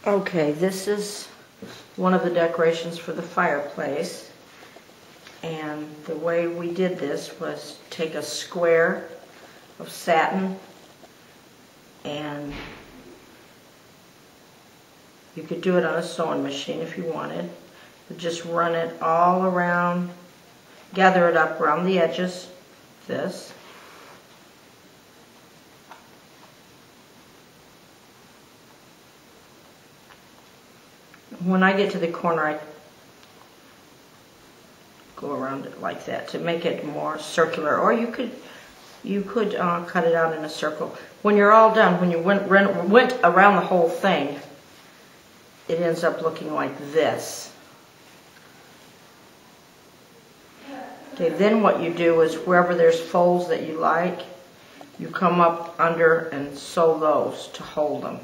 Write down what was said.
Okay, this is one of the decorations for the fireplace, and the way we did this was take a square of satin, and you could do it on a sewing machine if you wanted, but just run it all around, gather it up around the edges, this. When I get to the corner, I go around it like that to make it more circular, or you could cut it out in a circle. When you're all done, when you went around the whole thing, it ends up looking like this. Okay, then what you do is wherever there's folds that you like, you come up under and sew those to hold them.